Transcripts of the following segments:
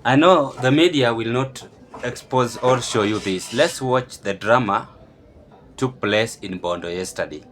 I know the media will not expose or show you this. Let's watch the drama took place in Bondo yesterday.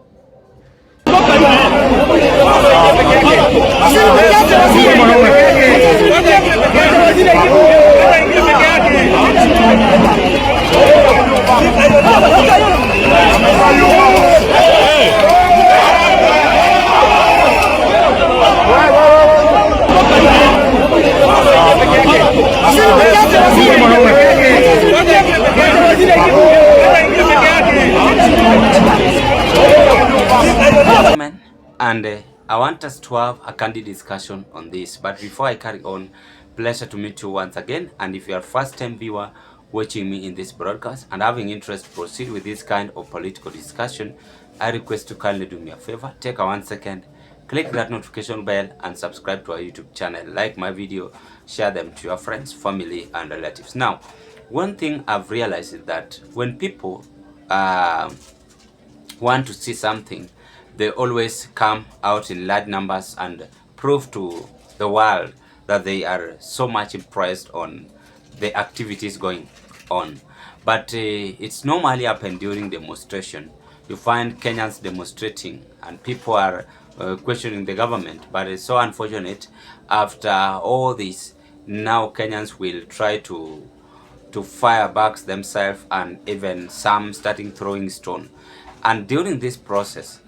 And I want us to have a candid discussion on this. But before I carry on, pleasure to meet you once again. And if you are first-time viewer watching me in this broadcast and having interest to proceed with this kind of political discussion, I request to kindly do me a favor. Take a 1 second, click that notification bell and subscribe to our YouTube channel. Like my video, share them to your friends, family and relatives. Now, one thing I've realized is that when people want to see something, they always come out in large numbers and prove to the world that they are so much impressed on the activities going on. But it's normally happen during demonstration. You find Kenyans demonstrating and people are questioning the government. But it's so unfortunate, after all this, now Kenyans will try to fire back themselves, and even some starting throwing stone. And during this process,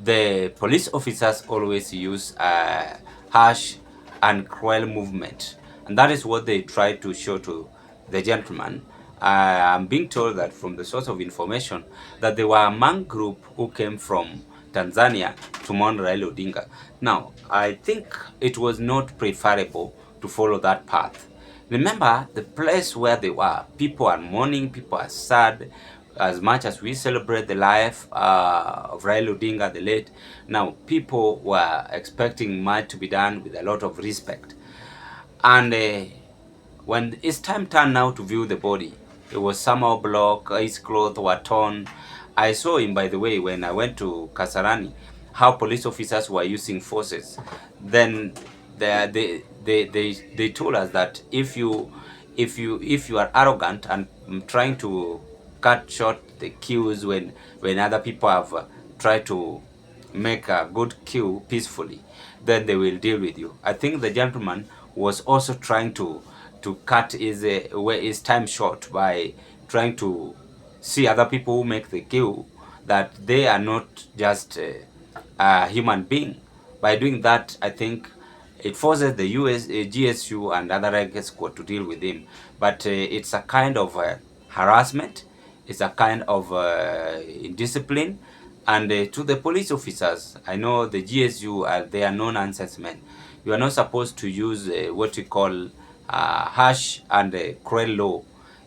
the police officers always use harsh and cruel movement, and that is what they try to show to the gentleman. I'm being told that from the source of information that they were a man group who came from Tanzania to Mount Raila Odinga. Now, I think it was not preferable to follow that path. Remember, the place where they were, people are mourning, people are sad. As much as we celebrate the life of Raila Odinga, the late, now people were expecting much to be done with a lot of respect. And when it's time turned now to view the body, it was somehow blocked, his clothes were torn. I saw him, by the way, when I went to Kasarani, how police officers were using forces. Then they told us that if you are arrogant and trying to cut short the queues when other people have tried to make a good queue peacefully, then they will deal with you. I think the gentleman was also trying to cut his time short by trying to see other people who make the queue that they are not just a human being. By doing that, I think it forces the GSU and other reg squad to deal with him. But it's a kind of harassment. It's a kind of indiscipline. And to the police officers, I know the GSU, they are no-nonsense men. You are not supposed to use what we call harsh and cruel law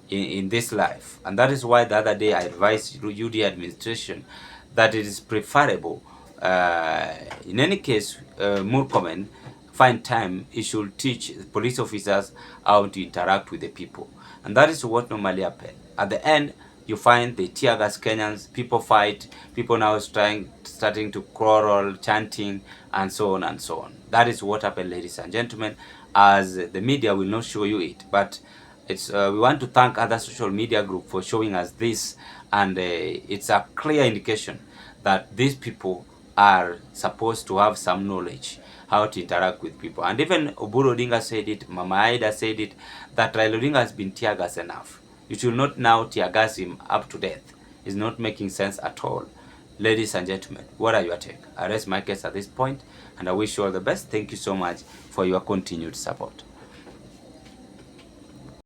in this life. And that is why the other day I advised UD administration that it is preferable, in any case, Murkomen, find time, he should teach police officers how to interact with the people. And that is what normally happens. At the end, you find the tear gas Kenyans, people fight, people now starting to quarrel, chanting, and so on and so on. That is what happened, ladies and gentlemen, as the media will not show you it. But it's we want to thank other social media group for showing us this, and it's a clear indication that these people are supposed to have some knowledge how to interact with people. And even Oburu Odinga said it, Mama Aida said it, that Raila Odinga has been tear gas enough. You should not now tear gas him up to death. It's not making sense at all. Ladies and gentlemen, what are your take? I rest my case at this point, and I wish you all the best. Thank you so much for your continued support.